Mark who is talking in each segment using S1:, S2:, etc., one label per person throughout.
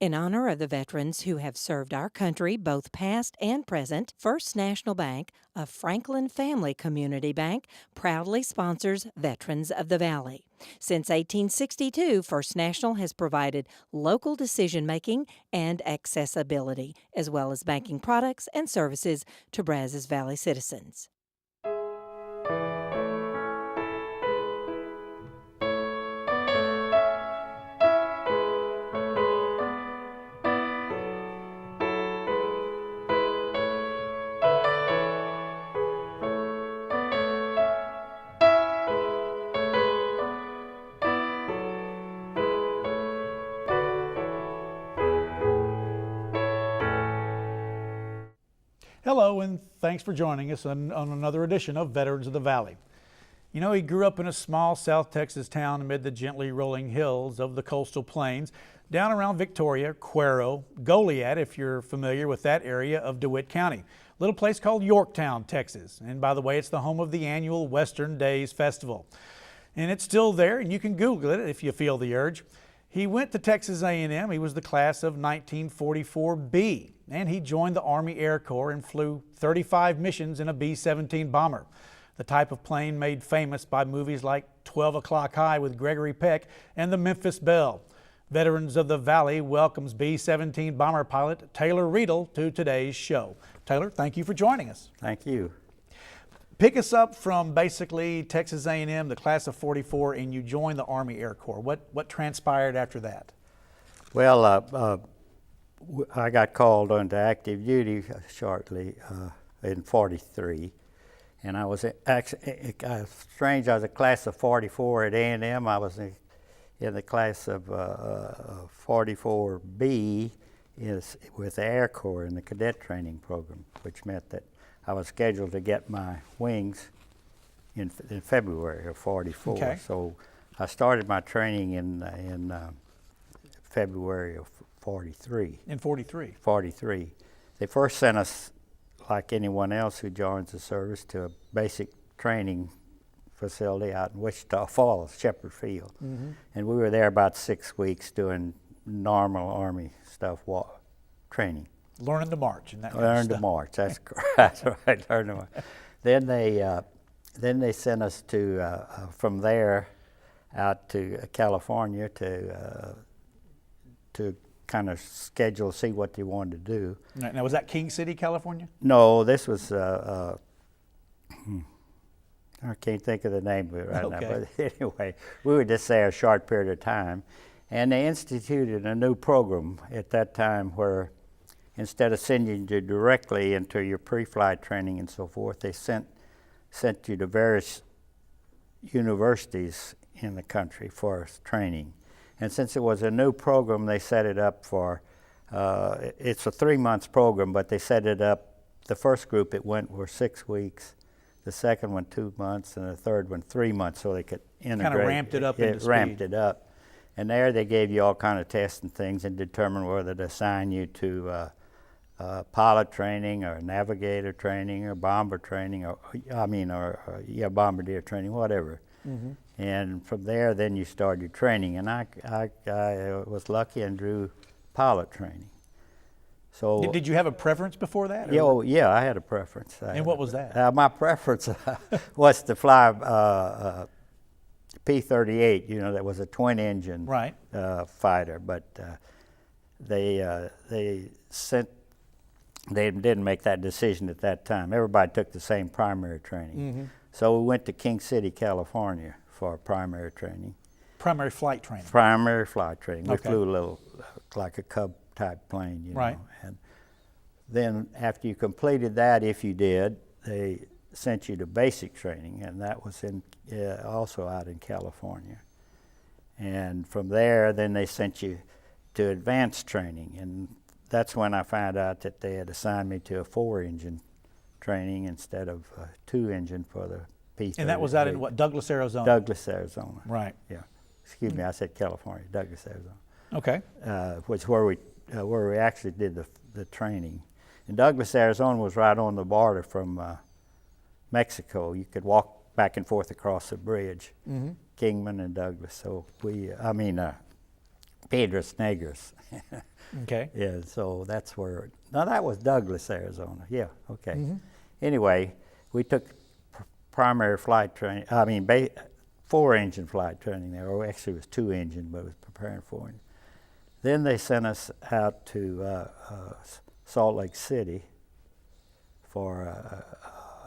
S1: In honor of the veterans who have served our country, both past and present, First National Bank, a Franklin family community bank, proudly sponsors Veterans of the Valley. Since 1862, First National has provided local decision-making and accessibility, as well as banking products and services to Brazos Valley citizens.
S2: Hello, and thanks for joining us on another edition of Veterans of the Valley. You know, he grew up in a small South Texas town amid the gently rolling hills of the coastal plains, down around Victoria, Cuero, Goliad, if you're familiar with that area of DeWitt County. A little place called Yorktown, Texas. And by the way, it's the home of the annual Western Days Festival. And it's still there, and you can Google it if you feel the urge. He went to Texas A&M. He was the class of 1944B, and he joined the Army Air Corps and flew 35 missions in a B-17 bomber, the type of plane made famous by movies like 12 O'Clock High with Gregory Peck and the Memphis Belle. Veterans of the Valley welcomes B-17 bomber pilot Taylor Riedel to today's show. Taylor, thank you for joining us.
S3: Thank you.
S2: Pick us up from basically Texas A&M, the class of 44, and you joined the Army Air Corps. What transpired after that?
S3: Well, I got called onto active duty shortly in 43, and I was actually, strange, I was a class of 44 at A&M. I was in the class of 44B with the Air Corps in the cadet training program, which meant that I was scheduled to get my wings in February of 44.
S2: Okay.
S3: So I started my training in February of 43.
S2: In 43?
S3: 43. They first sent us, like anyone else who joins the service, to a basic training facility out in Wichita Falls, Shepherd Field. Mm-hmm. And we were there about 6 weeks doing normal Army stuff, training.
S2: Learning to march and that kind of
S3: Learn
S2: stuff.
S3: to march. That's correct. Right. Learn to march. Then they sent us to from there out to California to kind of schedule, see what they wanted to do.
S2: Now, was that King City, California?
S3: No, this was I can't think of the name of it right now. But anyway, we were just there a short period of time, and they instituted a new program at that time where, instead of sending you directly into your pre-flight training and so forth, they sent you to various universities in the country for training. And since it was a new program, they set it up for, it's a 3-month program, but they set it up, the first group were 6 weeks, the second one 2 months, and the third one 3 months, so they could integrate.
S2: Kind of ramped it up into speed.
S3: Ramped it up. And there they gave you all kind of tests and things and determined whether to assign you to pilot training or navigator training or bomber training or bombardier training, whatever. Mm-hmm. And from there, then you started your training. And I was lucky and drew pilot training. So
S2: did you have a preference before that?
S3: Yeah, I had a preference.
S2: And what was that?
S3: My preference was to fly P-38. You know, that was a twin-engine fighter, but they didn't make that decision at that time. Everybody took the same primary training. Mm-hmm. So we went to King City, California for primary training.
S2: Primary flight training?
S3: Primary flight training.
S2: Okay.
S3: We flew a little, like a Cub type plane, you know. And then after you completed that, if you did, they sent you to basic training, and that was also out in California. And from there, then they sent you to advanced training, and that's when I found out that they had assigned me to a 4-engine training instead of a 2-engine for the P-38.
S2: And that was out in what, Douglas, Arizona?
S3: Douglas, Arizona.
S2: Right.
S3: Yeah. Excuse me, I said California, Douglas, Arizona.
S2: Okay.
S3: Which where we actually did the training. And Douglas, Arizona was right on the border from Mexico. You could walk back and forth across the bridge, mm-hmm. Kingman and Douglas. So Piedras Negras.
S2: Okay.
S3: Yeah, so that's where, no, that was Douglas, Arizona. Yeah, okay. Anyway, we took primary flight training, 4-engine flight training there, or actually it was 2-engine, but it was preparing for it. Then they sent us out to Salt Lake City for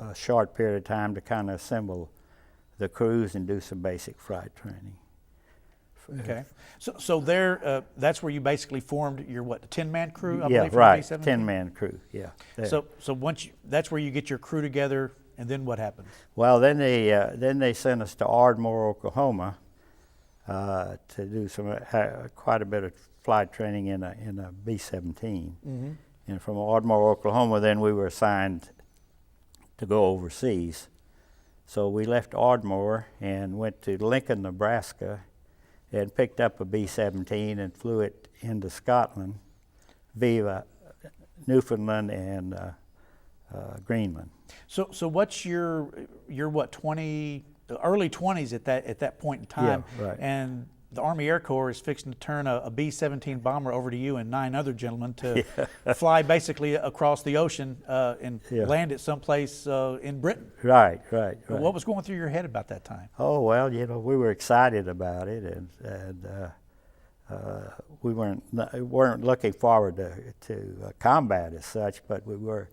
S3: a short period of time to kind of assemble the crews and do some basic flight training.
S2: Okay. So there, that's where you basically formed your, what, 10-man crew, I
S3: Yeah,
S2: believe, for
S3: right,
S2: the B-17?
S3: 10-man crew, yeah. there.
S2: So once that's where you get your crew together, and then what happens?
S3: Well, then they sent us to Ardmore, Oklahoma, to do some quite a bit of flight training in a B-17. And from Ardmore, Oklahoma, then we were assigned to go overseas. So we left Ardmore and went to Lincoln, Nebraska, and picked up a B-17 and flew it into Scotland via Newfoundland and Greenland.
S2: So what's your what, early 20s at that point in time?
S3: Yeah, right.
S2: And the Army Air Corps is fixing to turn a B-17 bomber over to you and 9 other gentlemen to fly basically across the ocean and land it someplace in Britain.
S3: Right.
S2: What was going through your head about that time?
S3: Oh, well, we were excited about it, and we weren't looking forward to combat as such, but we were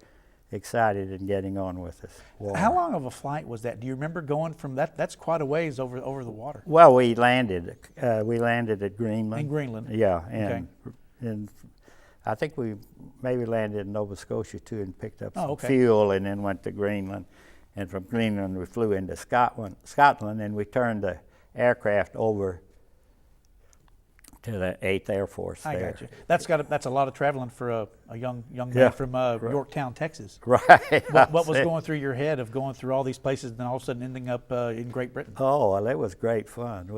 S3: excited in getting on with this war.
S2: How long of a flight was that? Do you remember going from that? That's quite a ways over the water.
S3: Well, we landed at Greenland.
S2: In Greenland.
S3: Yeah, and I think we maybe landed in Nova Scotia too, and picked up some fuel, and then went to Greenland. And from Greenland we flew into Scotland, and we turned the aircraft over to the 8th Air Force there.
S2: I got you. That's a lot of traveling for a young man from Yorktown, Texas.
S3: Right.
S2: What was going through your head of going through all these places and then all of a sudden ending up in Great Britain?
S3: Oh, well, it was great fun.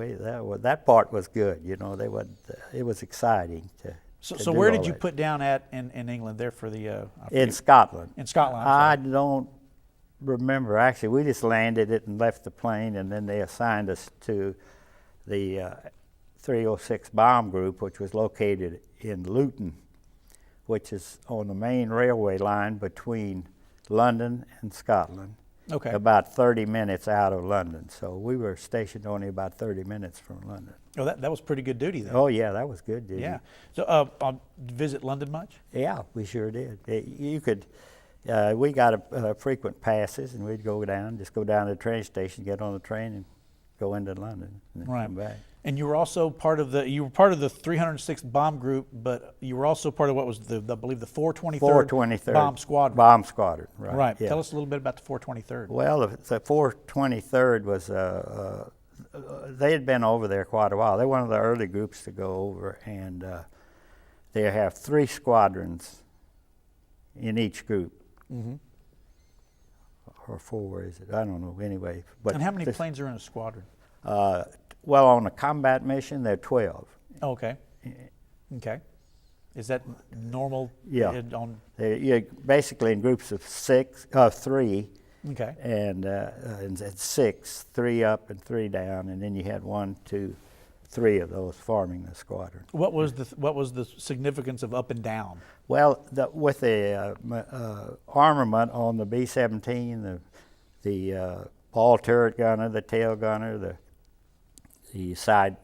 S3: That part was good. It was exciting to.
S2: So where did you put down at in England there for the?
S3: In Scotland.
S2: In Scotland.
S3: I don't remember. Actually, we just landed it and left the plane, and then they assigned us to the 306 Bomb Group, which was located in Luton, which is on the main railway line between London and Scotland.
S2: Okay.
S3: About 30 minutes out of London. So we were stationed only about 30 minutes from London.
S2: Oh, that was pretty good duty, though.
S3: Oh, yeah, that was good duty.
S2: Yeah. So, visit London much?
S3: Yeah, we sure did. You could. We got frequent passes, and we'd go down to the train station, get on the train, and go into London, and then come back.
S2: And you were also part of the 306th Bomb Group, but you were also part of what was I believe the 423rd Bomb Squadron.
S3: Bomb Squadron, right.
S2: Right.
S3: Yeah.
S2: Tell us a little bit about the 423rd.
S3: Well, the 423rd was they had been over there quite a while. They're one of the early groups to go over, and they have 3 squadrons in each group. Or 4, is it? I don't know. Anyway, but
S2: and how many planes are in a squadron?
S3: Well, on a combat mission, there are 12.
S2: Oh, okay. Okay. Is that normal?
S3: Yeah. You're basically in groups of 3.
S2: Okay.
S3: And 6, 3 up and 3 down, and then you had 1, 2, 3 of those forming the squadron.
S2: What was the significance of up and down?
S3: Well, with the armament on the B-17, the ball turret gunner, the tail gunner, the side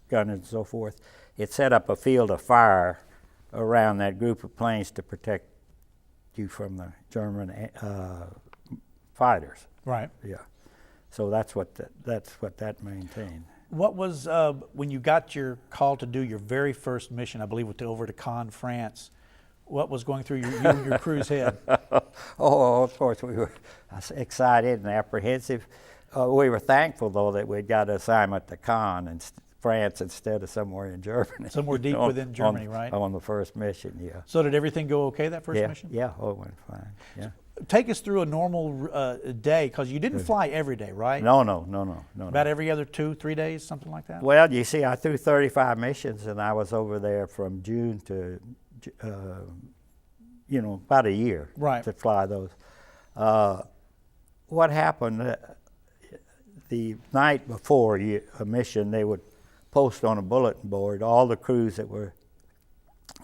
S3: gunner, and so forth, it set up a field of fire around that group of planes to protect you from the German fighters.
S2: Right.
S3: Yeah. So that's what that maintained.
S2: What was when you got your call to do your very first mission? I believe over to Cannes, France. What was going through your crew's head?
S3: Oh, of course we were excited and apprehensive. We were thankful though that we got an assignment to Cannes in France instead of somewhere in Germany.
S2: Somewhere deep within Germany, right?
S3: On the first mission, yeah.
S2: So did everything go okay that first mission?
S3: Yeah, oh, it went fine. Yeah.
S2: Take us through a normal day, because you didn't fly every day, right?
S3: No.
S2: About every other 2-3 days, something like that?
S3: Well, you see, I threw 35 missions, and I was over there from June to, about a year to fly those. What happened, the night before a mission, they would post on a bulletin board all the crews that were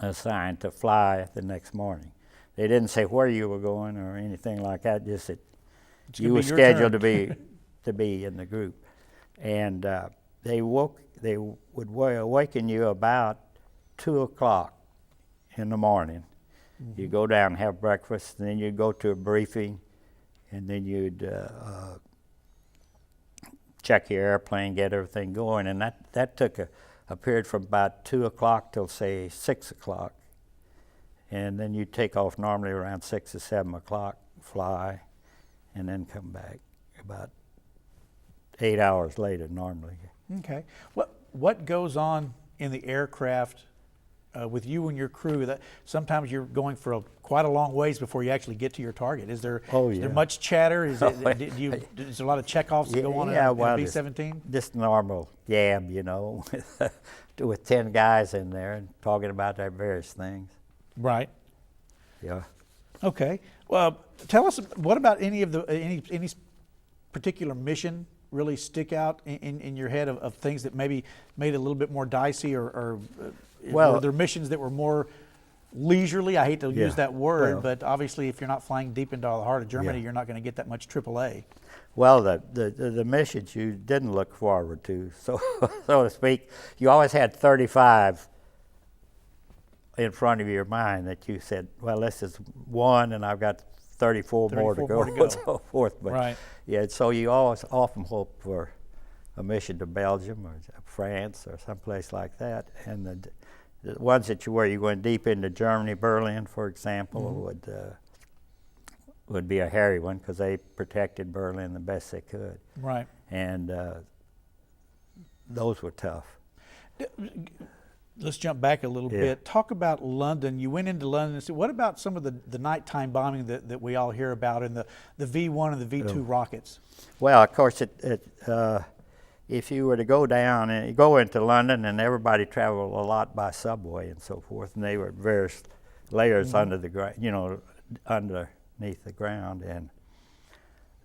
S3: assigned to fly the next morning. They didn't say where you were going or anything like that, just that you were scheduled to be in the group. And they would awaken you about 2 o'clock in the morning. Mm-hmm. You go down and have breakfast, and then you'd go to a briefing, and then you'd check your airplane, get everything going, and that took a period from about 2 o'clock till say 6 o'clock. And then you'd take off normally around 6 or 7 o'clock, fly, and then come back about 8 hours later normally.
S2: Okay. What goes on in the aircraft with you and your crew? That sometimes you're going for quite a long ways before you actually get to your target. Is there much chatter? Is there a lot of checkoffs that go on in a B-17?
S3: Just normal gab, you know, with 10 guys in there and talking about their various things.
S2: Right.
S3: Yeah.
S2: Okay. Well, tell us, what about any particular mission really stick out in your head of things that maybe made it a little bit more dicey, or were there missions that were more leisurely? I hate to use that word, but obviously if you're not flying deep into the heart of Germany, you're not going to get that much AAA.
S3: Well, the missions you didn't look forward to, so to speak. You always had 35 in front of your mind that you said, well, this is one, and I've got 34 more to go, and so forth. But
S2: right.
S3: Yeah, so you always often hope for a mission to Belgium or France or someplace like that. And the ones where you're going deep into Germany, Berlin, for example, would be a hairy one, because they protected Berlin the best they could.
S2: Right.
S3: And those were tough.
S2: Let's jump back a little bit. Talk about London. You went into London. And said, what about some of the nighttime bombing that we all hear about in the V-1 and the V-2 rockets? Well,
S3: of course, if you were to go down and you go into London, and everybody traveled a lot by subway and so forth, and they were various layers under the ground, you know, underneath the ground, and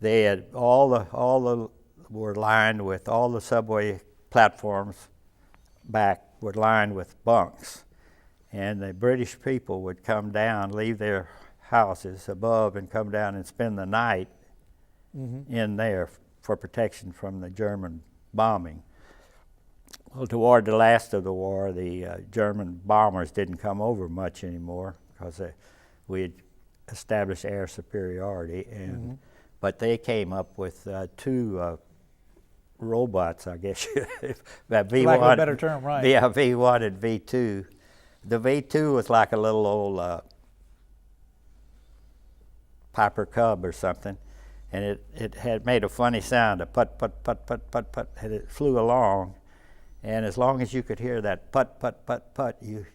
S3: they had all the were lined with all the subway platforms back were lined with bunks, and the British people would come down, leave their houses above, and come down and spend the night in there for protection from the German bombing. Well, toward the last of the war, the German bombers didn't come over much anymore, because we had established air superiority, and but they came up with two robots, I guess. That V1,
S2: lack of a better term, right?
S3: Yeah, V1 and V2. The V2 was like a little old Piper Cub or something, and it had made a funny sound, a put, put, put, put, put, put, and it flew along. And as long as you could hear that put, put, put, put, you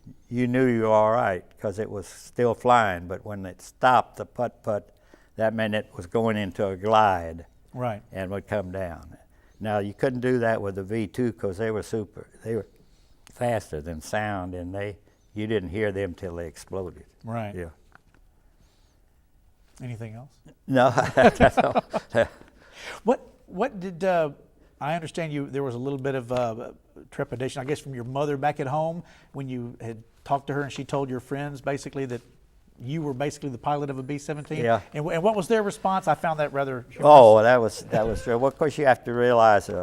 S3: knew you were all right, because it was still flying. But when it stopped the put, put, that meant it was going into a glide,
S2: right,
S3: and would come down. Now, you couldn't do that with the V2, because they were faster than sound, and you didn't hear them till they exploded.
S2: Right.
S3: Yeah.
S2: Anything else?
S3: No, that's all.
S2: What did I understand? There was a little bit of trepidation, I guess, from your mother back at home when you had talked to her, and she told your friends basically that you were basically the pilot of a B-17.
S3: Yeah.
S2: And what was their response? I found that rather humorous.
S3: Oh, that was true. Well, of course, you have to realize in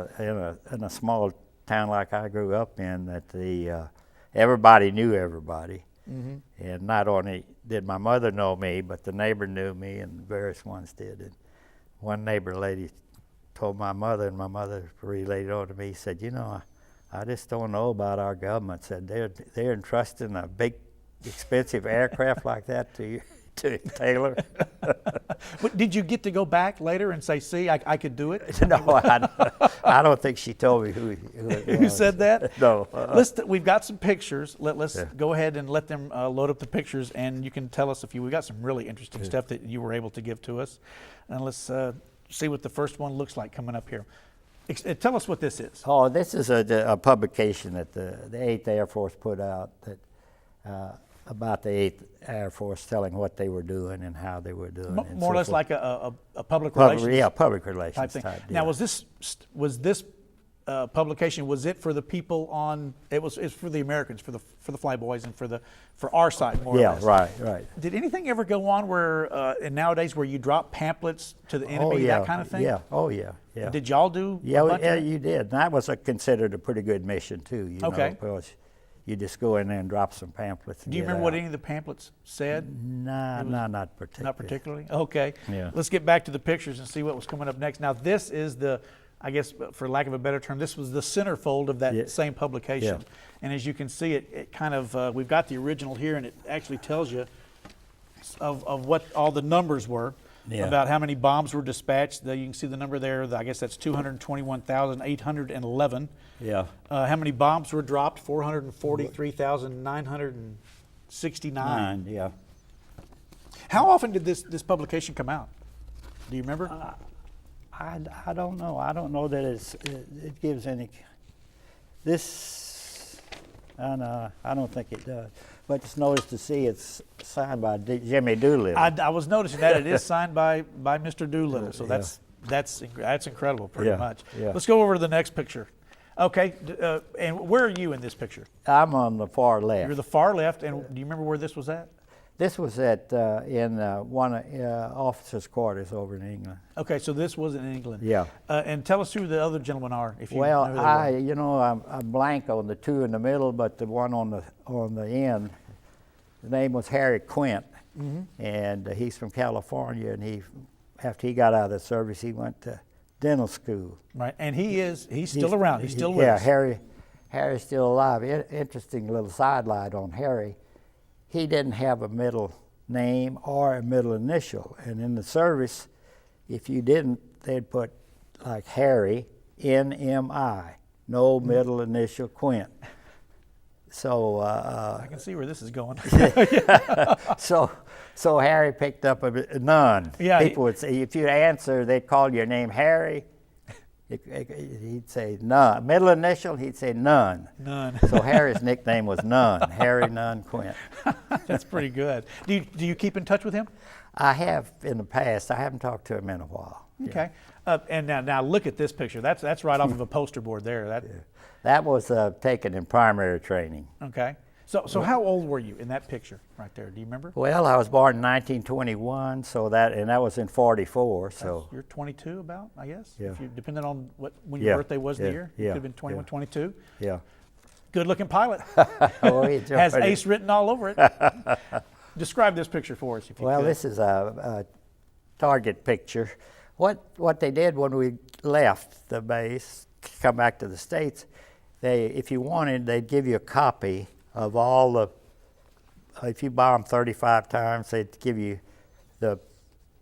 S3: a small town like I grew up in, that everybody knew everybody. And not only did my mother know me, but the neighbor knew me, and various ones did. And one neighbor lady told my mother, and my mother relayed on to me, said, you know, I just don't know about our government. Said they're entrusting a big, expensive aircraft like that to Taylor.
S2: But did you get to go back later and say, see, I could do it?
S3: No, I don't think she told me who it was.
S2: Who said that?
S3: No.
S2: We've got some pictures. Let's go ahead and let them load up the pictures, and you can tell us we've got some really interesting stuff that you were able to give to us. And let's see what the first one looks like coming up here. Tell us what this is.
S3: Oh, this is a publication that the 8th Air Force put out that about the 8th Air Force, telling what they were doing and how they were doing.
S2: More or less like a public relations.
S3: Yeah, public relations
S2: type thing.
S3: deal.
S2: Now, was this publication, was it for the people on? It's for the Americans, for the flyboys, and for our side more or
S3: Yeah,
S2: less.
S3: right.
S2: Did anything ever go on where and nowadays where you drop pamphlets to the enemy, that kind of thing?
S3: Yeah, oh yeah.
S2: Did y'all do?
S3: Yeah,
S2: a bunch of that?
S3: you did. And that was considered a pretty good mission too. You
S2: Okay.
S3: know, because you just go in there and drop some pamphlets. And
S2: Do you
S3: get
S2: remember what
S3: out.
S2: any of the pamphlets said?
S3: Nah, not particularly.
S2: Not particularly? Okay.
S3: Yeah.
S2: Let's get back to the pictures and see what was coming up next. Now, this is I guess, for lack of a better term, this was the centerfold of that
S3: Yeah.
S2: same publication.
S3: Yeah.
S2: And as you can see, it kind of, we've got the original here, and it actually tells you of what all the numbers were,
S3: Yeah.
S2: about how many bombs were dispatched. You can see the number there. I guess that's 221,811.
S3: Yeah.
S2: How many bombs were dropped? 443,969.
S3: Yeah.
S2: How often did this publication come out? Do you remember?
S3: I don't know. I don't know that it gives any. This, I don't think it does. But just notice to see it's signed by Jimmy Doolittle.
S2: I was noticing that it is signed by Mr. Doolittle, so
S3: Yeah.
S2: that's incredible, pretty
S3: Yeah,
S2: much.
S3: yeah.
S2: Let's go over to the next picture. Okay, and where are you in this picture?
S3: I'm on the far left.
S2: You're the far left, and do you remember where this was at?
S3: This was at in one officers' quarters over in England.
S2: Okay, so this was in England.
S3: Yeah.
S2: And tell us who the other gentlemen are, if you
S3: Well,
S2: know who they were.
S3: I'm blank on the two in the middle, but the one on the end, the name was Harry Quint, and he's from California. And after he got out of the service, he went to dental school.
S2: Right, and he's still around. He's still with
S3: yeah,
S2: us.
S3: Harry's still alive. Interesting little sidelight on Harry. He didn't have a middle name or a middle initial, and in the service, if you didn't, they'd put like Harry, NMI, no middle initial Quint. So
S2: I can see where this is going.
S3: so Harry picked up a none.
S2: Yeah,
S3: People would say, if you answer, they'd call your name Harry. He'd say none. Middle initial, he'd say none.
S2: None.
S3: So Harry's nickname was None. Harry Nunn Quint.
S2: That's pretty good. Do you keep in touch with him?
S3: I have in the past. I haven't talked to him in a while.
S2: Okay. And now look at this picture. That's right off of a poster board there.
S3: That was taken in primary training.
S2: Okay. So how old were you in that picture right there? Do you remember?
S3: Well, I was born in 1921, that was in 44. So
S2: You're 22 about, I guess?
S3: Yeah.
S2: If you, depending on when your
S3: Yeah,
S2: birthday was the
S3: yeah,
S2: year. You
S3: yeah,
S2: could have been 21,
S3: yeah.
S2: 22.
S3: yeah.
S2: Good looking pilot.
S3: Oh, he
S2: Has
S3: enjoyed it.
S2: ace written all over it. Describe this picture for us if you
S3: Well,
S2: could.
S3: this is a target picture. What they did when we left the base, come back to the States, if you wanted, they'd give you a copy of all the, if you bombed 35 times, they'd give you the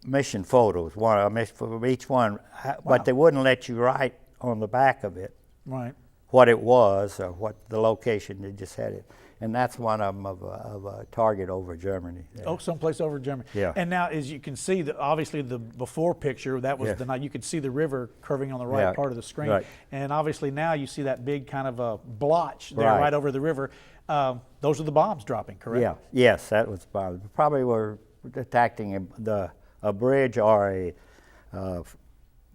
S3: mission photos, for each one, but they wouldn't let you write on the back of it
S2: Right.
S3: what it was or what the location. They just had it. And that's one of them of a target over Germany. there.
S2: Oh, someplace over Germany.
S3: Yeah.
S2: And now, as you can see, obviously the before picture, that was
S3: Yeah.
S2: the night. You could see the river curving on the right
S3: Yeah,
S2: part of the screen.
S3: right.
S2: And obviously now you see that big kind of a blotch there
S3: Right.
S2: right over the river. Those are the bombs dropping, correct?
S3: Yeah, yes, that was probably were attacking a bridge or a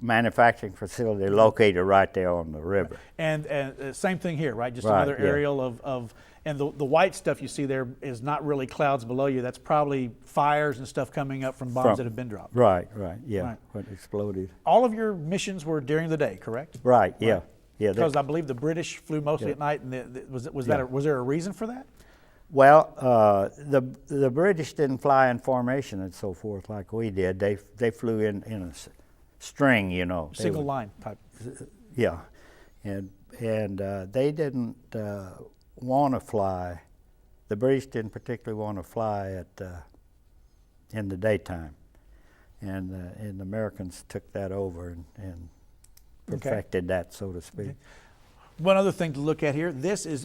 S3: manufacturing facility located right there on the river.
S2: And same thing here, right? Just
S3: Right,
S2: another
S3: yeah.
S2: aerial of and the white stuff you see there is not really clouds below you. That's probably fires and stuff coming up from bombs that have been dropped.
S3: Right, yeah,
S2: Right.
S3: when it exploded.
S2: All of your missions were during the day, correct?
S3: Right, yeah, yeah.
S2: Because I believe the British flew mostly
S3: Yeah.
S2: at night, and was
S3: Yeah.
S2: there a reason for that?
S3: Well, the British didn't fly in formation and so forth like we did. They flew in a string, They
S2: Single
S3: would-
S2: line type.
S3: Yeah, and they didn't want to fly. The British didn't particularly want to fly in the daytime, and the Americans took that over and perfected that, so to speak.
S2: One other thing to look at here. This is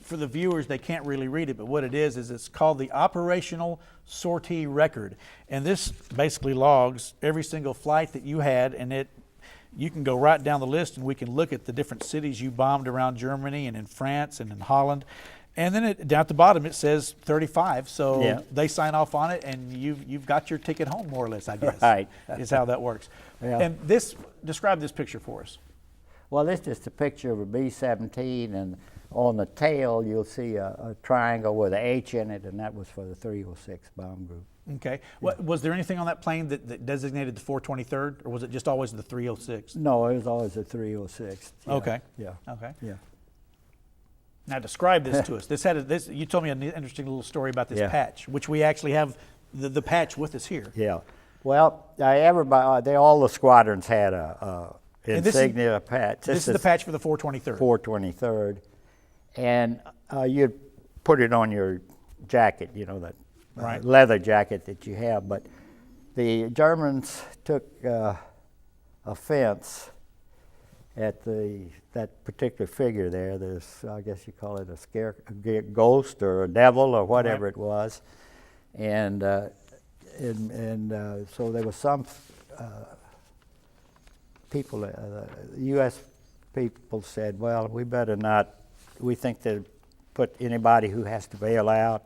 S2: for the viewers, they can't really read it, but what it is it's called the Operational Sortie Record, and this basically logs every single flight that you had, and you can go right down the list, and we can look at the different cities you bombed around Germany and in France and in Holland. And then down at the bottom it says 35, so
S3: Yeah.
S2: they sign off on it, and you've got your ticket home, more or less, I guess.
S3: Right.
S2: Is how that works.
S3: Yeah.
S2: And describe this picture for us.
S3: Well, this is a picture of a B-17, and on the tail you'll see a triangle with an H in it, and that was for the 306 bomb group.
S2: Okay. Was there anything on that plane that designated the 423rd, or was it just always the 306?
S3: No, it was always a 306. Yeah.
S2: Okay.
S3: Yeah.
S2: Okay.
S3: Yeah.
S2: Now describe this to us. This you told me an interesting little story about this
S3: Yeah.
S2: patch, which we actually have the patch with us here.
S3: Yeah. Well, everybody, all the squadrons had a
S2: And this is-
S3: insignia patch.
S2: This is the patch for the 423rd.
S3: 423rd, and you'd put it on your jacket, you know, that
S2: Right.
S3: leather jacket that you have. But the Germans took offense at that particular figure there. There's, I guess you call it a ghost or a devil or whatever
S2: Right.
S3: it was, and so there was some people, U.S. people said, well, we better not, we think to put anybody who has to bail out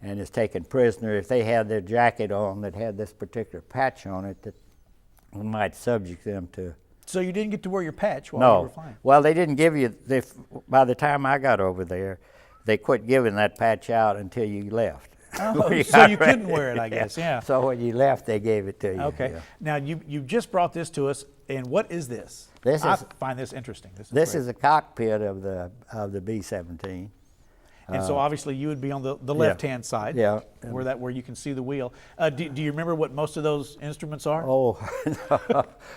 S3: and is taken prisoner, if they had their jacket on that had this particular patch on it, that we might subject them to.
S2: So you didn't get to wear your patch while you were
S3: No.
S2: flying?
S3: Well, they didn't give you, by the time I got over there, they quit giving that patch out until you left.
S2: Oh, so you couldn't wear it, I guess, yeah.
S3: So when you left, they gave it to you.
S2: Okay.
S3: yeah.
S2: Now you just brought this to us, and what is this?
S3: This
S2: I
S3: is-
S2: find this interesting. This
S3: This
S2: great.
S3: is a cockpit of the B-17.
S2: And so obviously you would be on the left-hand side,
S3: Yeah.
S2: where you can see the wheel. Do you remember what most of those instruments are?
S3: Oh,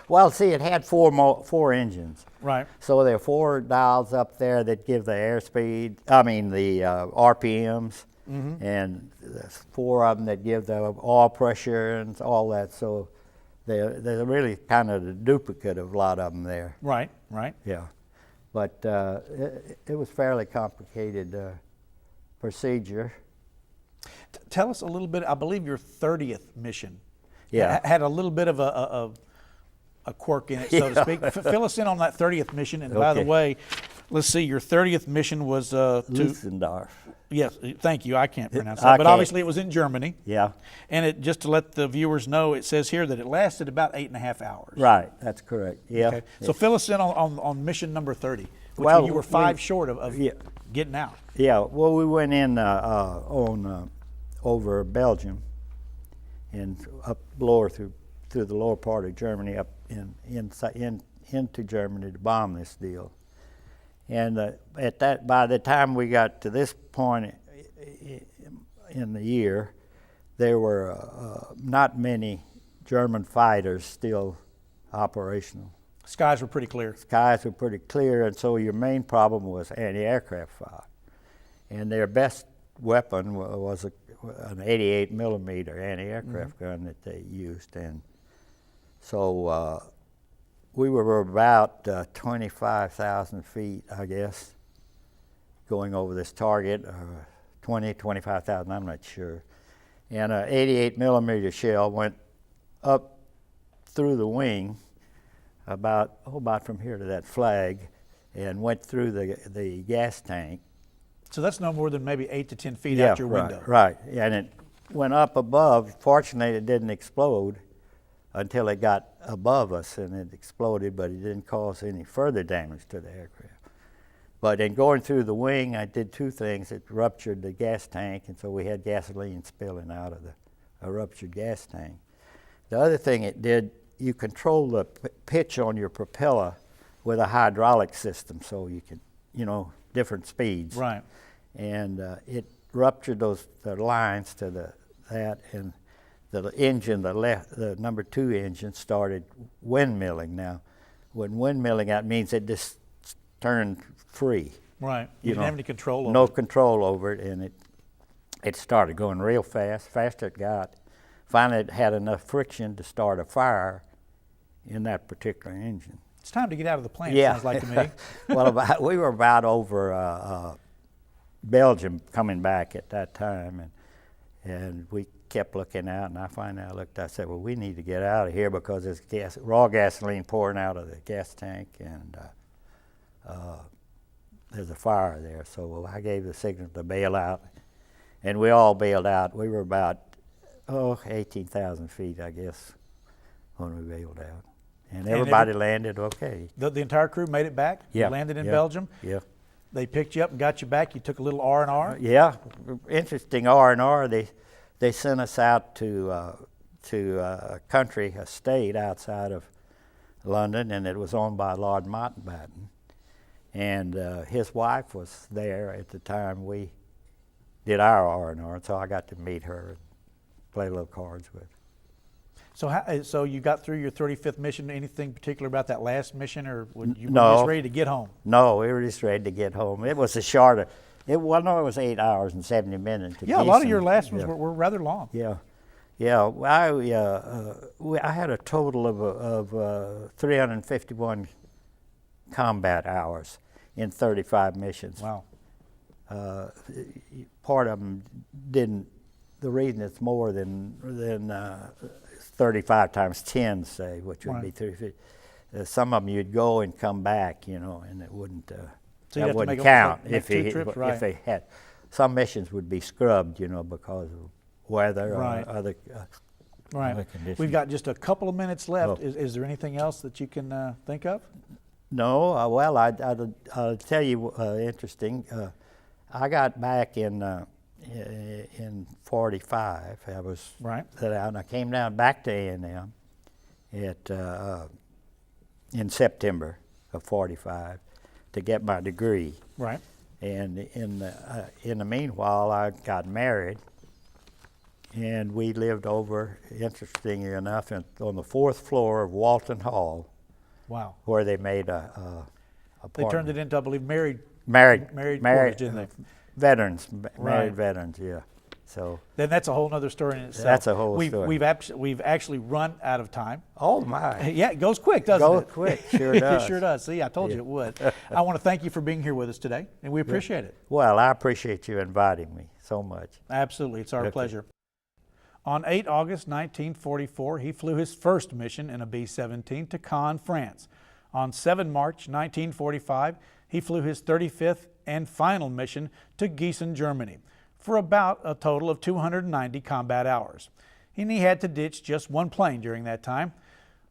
S3: well, see, it had four engines.
S2: Right.
S3: So there are 4 dials up there that give the airspeed, the RPMs, and there's 4 of them that give the oil pressure and all that. So they're really kind of the duplicate of a lot of them there.
S2: Right. Right.
S3: Yeah. But it was fairly complicated procedure.
S2: Tell us a little bit. I believe your 30th mission
S3: Yeah.
S2: had a little bit of a quirk in it, so to speak. Fill us in on that 30th mission. And by the
S3: Okay.
S2: way, let's see, your 30th mission was to.
S3: Lutzendorf.
S2: Yes, thank you. I can't pronounce
S3: I
S2: that, but
S3: can't.
S2: obviously it was in Germany.
S3: Yeah.
S2: And it just to let the viewers know, it says here that it lasted about 8.5 hours.
S3: Right. That's correct. Yeah.
S2: Okay. So fill us in on mission number 30, which
S3: Well,
S2: you were 5 short of
S3: yeah.
S2: getting out.
S3: Yeah, well, we went in over Belgium and up lower through the lower part of Germany, up into Germany to bomb this deal. And by the time we got to this point in the year, there were not many German fighters still operational.
S2: Skies were pretty clear.
S3: Skies were pretty clear, and so your main problem was anti-aircraft fire. And their best weapon was an 88 millimeter anti-aircraft gun that they used. And so we were about 25,000 feet, I guess, going over this target, 25,000, I'm not sure. And an 88 millimeter shell went up through the wing about from here to that flag and went through the gas tank.
S2: So that's no more than maybe 8 to 10 feet out your window.
S3: Right, and it went up above. Fortunately, it didn't explode until it got above us, and it exploded, but it didn't cause any further damage to the aircraft. But in going through the wing, I did 2 things. It ruptured the gas tank, and so we had gasoline spilling out of a ruptured gas tank. The other thing it did, you control the pitch on your propeller with a hydraulic system, so you can, different speeds.
S2: Right.
S3: And it ruptured the lines to that, and the engine, the number 2 engine, started windmilling. Now, when windmilling, that means it just turned free.
S2: Right. You didn't have any control over
S3: No
S2: it.
S3: control over it, and it started going real fast. Faster it got. Finally, it had enough friction to start a fire in that particular engine.
S2: It's time to get out of the plane,
S3: Yeah.
S2: it sounds like to me.
S3: Well, we were about over Belgium coming back at that time, and we kept looking out, and I said, well, we need to get out of here because there's raw gasoline pouring out of the gas tank, and there's a fire there. So I gave the signal to bail out, and we all bailed out. We were about 18,000 feet, I guess, when we bailed out. And everybody landed okay.
S2: The entire crew made it back?
S3: Yeah.
S2: You landed in
S3: yeah,
S2: Belgium?
S3: Yeah.
S2: They picked you up and got you back. You took a little R&R?
S3: Yeah, interesting R&R. They sent us out to a country, a state outside of London, and it was owned by Lord Mountbatten. And his wife was there at the time we did our R&R, so I got to meet her and play little cards with her.
S2: So you got through your 35th mission. Anything particular about that last mission, or were you
S3: No.
S2: just ready to get home?
S3: No, we were just ready to get home. It was a shorter, it was 8 hours and 70 minutes. To
S2: Yeah, a lot of
S3: Gießen.
S2: your last ones
S3: Yeah.
S2: were rather long.
S3: Yeah, yeah. I had a total of 351 combat hours in 35 missions.
S2: Wow.
S3: Part of them didn't. The reason it's more than 35 times 10, say, which would
S2: Right.
S3: be 350. Some of them you'd go and come back, and it wouldn't.
S2: So you'd
S3: that
S2: have to
S3: wouldn't
S2: make
S3: count
S2: make
S3: if
S2: two
S3: he
S2: trips, right.
S3: if they had. Some missions would be scrubbed, because of weather
S2: Right.
S3: or other.
S2: Right.
S3: other conditions.
S2: We've got just a couple of minutes left.
S3: Oh.
S2: Is there anything else that you can think of?
S3: No, well, I'll tell you interesting. I got back in 45. I was
S2: Right.
S3: and I came down back to A&M in September of 45 to get my degree.
S2: Right.
S3: And in the meanwhile, I got married, and we lived over, interestingly enough, on the 4th floor of Walton Hall,
S2: Wow.
S3: where they made
S2: They turned it into, I believe, married quarters, didn't they?
S3: veterans,
S2: Right.
S3: married veterans, yeah. So
S2: Then that's a whole other story in itself.
S3: That's a whole story.
S2: We've actually run out of time.
S3: oh my,
S2: Yeah, it goes quick, doesn't it?
S3: Goes quick, sure does.
S2: It sure does. See, I told you it would. I want to thank you for being here with us today, and we appreciate it.
S3: well, I appreciate you inviting me so much.
S2: Absolutely, it's our
S3: Okay.
S2: pleasure. On 8 August 1944, he flew his first mission in a B-17 to Caen, France. On 7 March 1945, he flew his 35th and final mission to Gießen, Germany, for about a total of 290 combat hours. And he had to ditch just one plane during that time.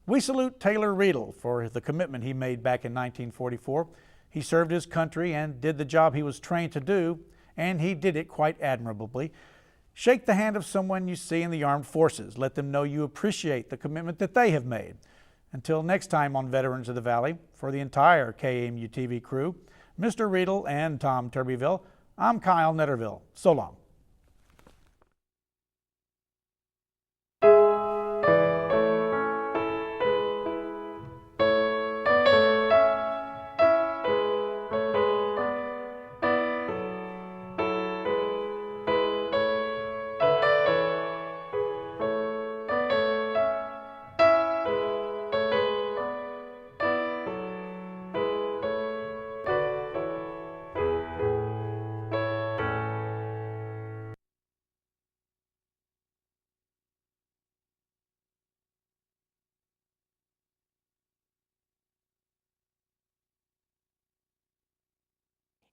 S2: We salute Taylor Riedel for the commitment he made back in 1944. He served his country and did the job he was trained to do, and he did it quite admirably. Shake the hand of someone you see in the armed forces. Let them know you appreciate the commitment that they have made. Until next time on Veterans of the Valley, for the entire KAMU TV crew, Mr. Riedel and Tom Turbyville, I'm Kyle Netterville. So long.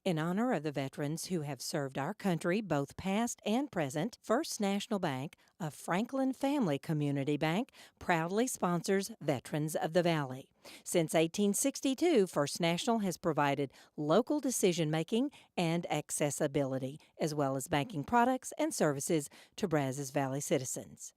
S2: In honor of the veterans who have served our country, both past and present, First National Bank, a Franklin family community bank, proudly sponsors Veterans of the Valley. Since 1862, First National has provided local decision-making and accessibility, as well as banking products and services to Brazos Valley citizens.